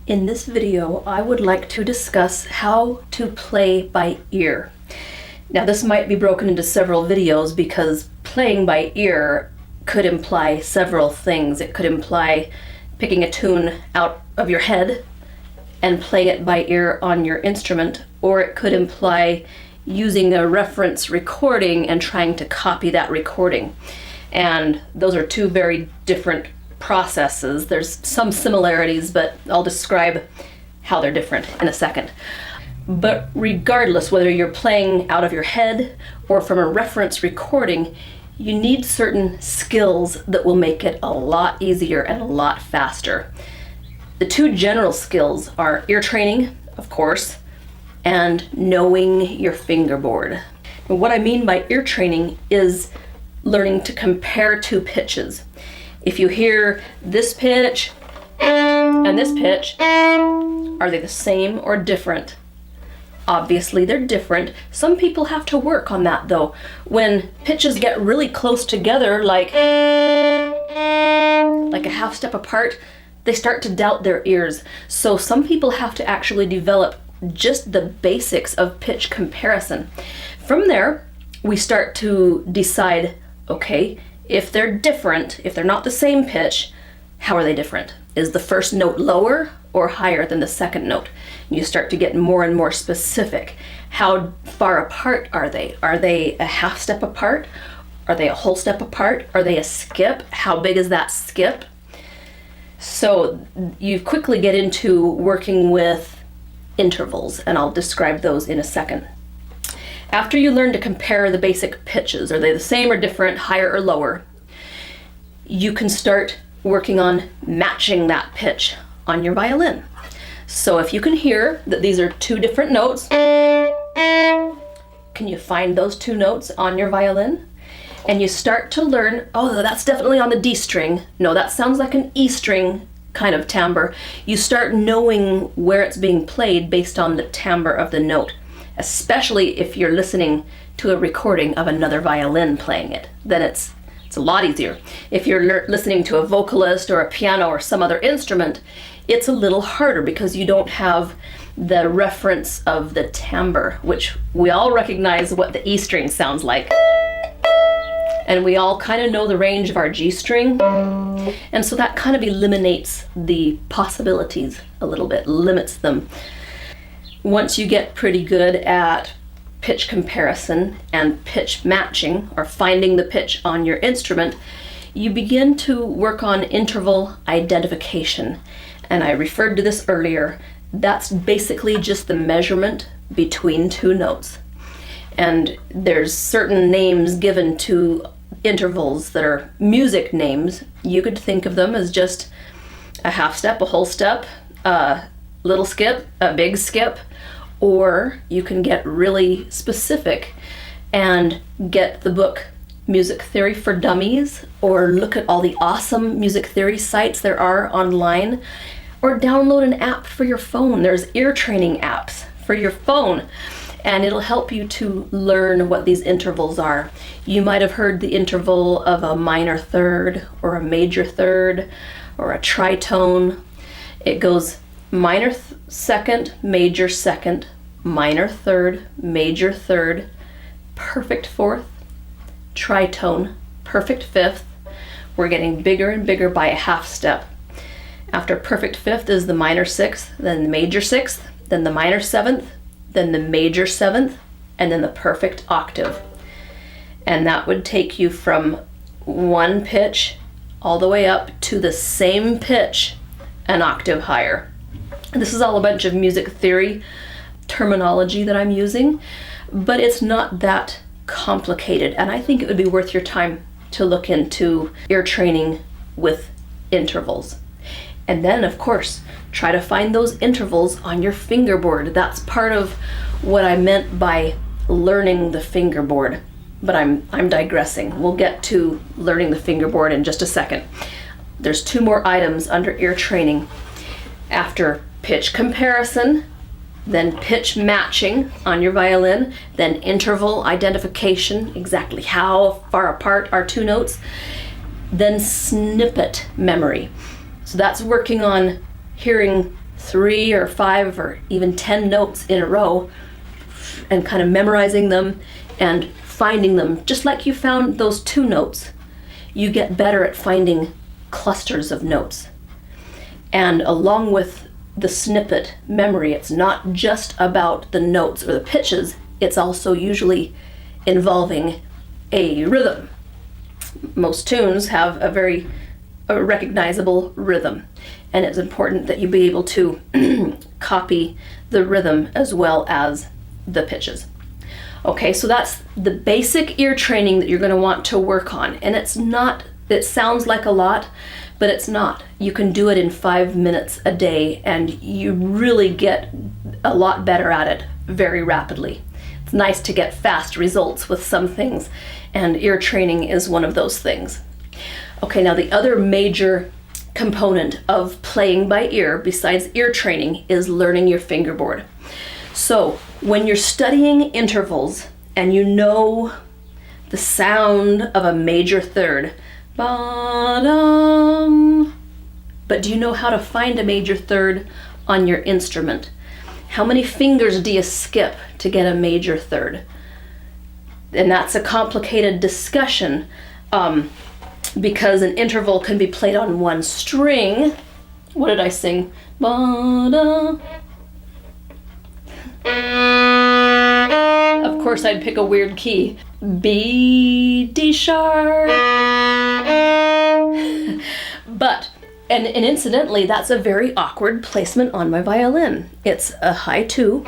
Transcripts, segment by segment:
In this video, I would like to discuss how to play by ear. Now, this might be broken into several videos because playing by ear could imply several things. It could imply picking a tune out of your head and playing it by ear on your instrument, or it could imply using a reference recording and trying to copy that recording. And those are two very different processes. There's some similarities, but I'll describe how they're different in a second. But regardless, whether you're playing out of your head or from a reference recording, you need certain skills that will make it a lot easier and a lot faster. The two general skills are ear training, of course, and knowing your fingerboard. And what I mean by ear training is learning to compare two pitches. If you hear this pitch and this pitch, are they the same or different? Obviously they're different. Some people have to work on that though. When pitches get really close together, like a half step apart, they start to doubt their ears. So some people have to actually develop just the basics of pitch comparison. From there, we start to decide, okay, if they're different, if they're not the same pitch, how are they different? Is the first note lower or higher than the second note? You start to get more and more specific. How far apart are they? Are they a half step apart? Are they a whole step apart? Are they a skip? How big is that skip? So you quickly get into working with intervals, and I'll describe those in a second. After you learn to compare the basic pitches, are they the same or different, higher or lower, you can start working on matching that pitch on your violin. So if you can hear that these are two different notes, can you find those two notes on your violin? And you start to learn, oh, that's definitely on the D string. No, that sounds like an E string kind of timbre. You start knowing where it's being played based on the timbre of the note, especially if you're listening to a recording of another violin playing it. Then it's a lot easier. If you're listening to a vocalist or a piano or some other instrument, it's a little harder because you don't have the reference of the timbre, which we all recognize what the E string sounds like. And we all kind of know the range of our G string. And so that kind of eliminates the possibilities a little bit, limits them. Once you get pretty good at pitch comparison and pitch matching, or finding the pitch on your instrument, you begin to work on interval identification. And I referred to this earlier. That's basically just the measurement between two notes. And there's certain names given to intervals that are music names. You could think of them as just a half step, a whole step, a little skip, a big skip, or you can get really specific and get the book Music Theory for Dummies, or look at all the awesome music theory sites there are online, or download an app for your phone. There's ear training apps for your phone, and it'll help you to learn what these intervals are. You might have heard the interval of a minor third or a major third or a tritone. It goes minor second, major second, minor third, major third, perfect fourth, tritone, perfect fifth. We're getting bigger and bigger by a half step. After perfect fifth is the minor sixth, then the major sixth, then the minor seventh, then the major seventh, and then the perfect octave. And that would take you from one pitch all the way up to the same pitch an octave higher. This is all a bunch of music theory terminology that I'm using, but it's not that complicated, and I think it would be worth your time to look into ear training with intervals. And then, of course, try to find those intervals on your fingerboard. That's part of what I meant by learning the fingerboard. But I'm digressing. We'll get to learning the fingerboard in just a second. There's two more items under ear training. After pitch comparison, then pitch matching on your violin, then interval identification, exactly how far apart are two notes, then snippet memory. So that's working on hearing 3 or 5 or even 10 notes in a row and kind of memorizing them and finding them, just like you found those 2 notes, you get better at finding clusters of notes. And along with the snippet memory, it's not just about the notes or the pitches, it's also usually involving a rhythm. Most tunes have a very recognizable rhythm, and it's important that you be able to copy the rhythm as well as the pitches. Okay, so that's the basic ear training that you're going to want to work on, and it sounds like a lot, but it's not. You can do it in 5 minutes a day, and you really get a lot better at it very rapidly. It's nice to get fast results with some things, and ear training is one of those things. Okay, now the other major component of playing by ear, besides ear training, is learning your fingerboard. So when you're studying intervals and you know the sound of a major third, ba-dum, but do you know how to find a major third on your instrument? How many fingers do you skip to get a major third? And that's a complicated discussion because an interval can be played on one string. What did I sing? Ba-da. Of course, I'd pick a weird key. B, D sharp. But, and incidentally, that's a very awkward placement on my violin. It's a high 2,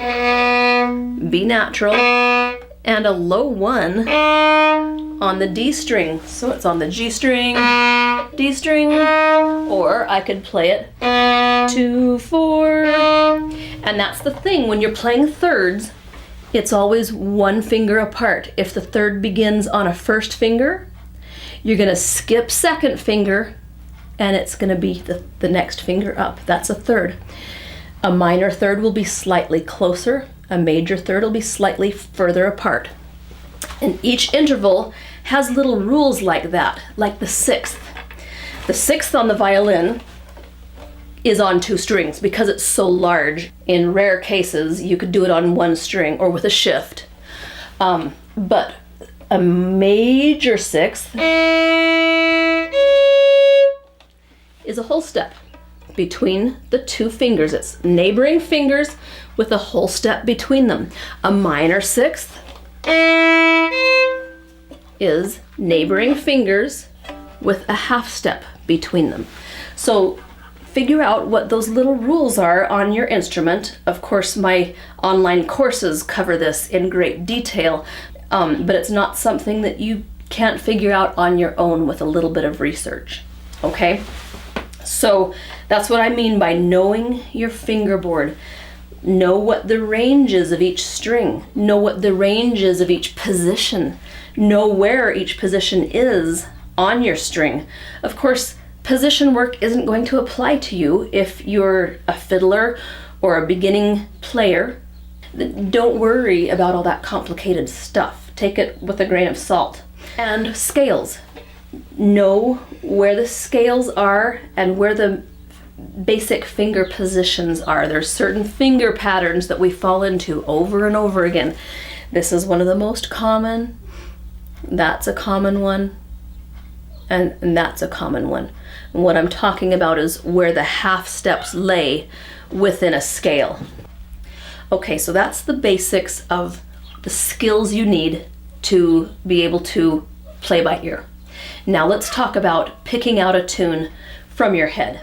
B natural, and a low 1 on the D string. So it's on the G string, D string, or I could play it 2, 4. And that's the thing, when you're playing thirds, it's always one finger apart. If the third begins on a first finger, you're gonna skip second finger, and it's gonna be the next finger up. That's a third. A minor third will be slightly closer. A major third will be slightly further apart. And each interval has little rules like that, like the 6th. The 6th on the violin is on 2 strings because it's so large. In rare cases, you could do it on 1 string or with a shift. But a major 6th is a whole step between the 2 fingers. It's neighboring fingers with a whole step between them. A minor 6th is neighboring fingers with a half step between them. So figure out what those little rules are on your instrument. Of course, my online courses cover this in great detail, but it's not something that you can't figure out on your own with a little bit of research. Okay? So that's what I mean by knowing your fingerboard. Know what the range is of each string. Know what the range is of each position. Know where each position is on your string. Of course, position work isn't going to apply to you if you're a fiddler or a beginning player. Don't worry about all that complicated stuff. Take it with a grain of salt. And scales. Know where the scales are and where the basic finger positions are. There's certain finger patterns that we fall into over and over again. This is one of the most common. That's a common one. And that's a common one. And what I'm talking about is where the half steps lay within a scale. Okay, so that's the basics of the skills you need to be able to play by ear. Now let's talk about picking out a tune from your head.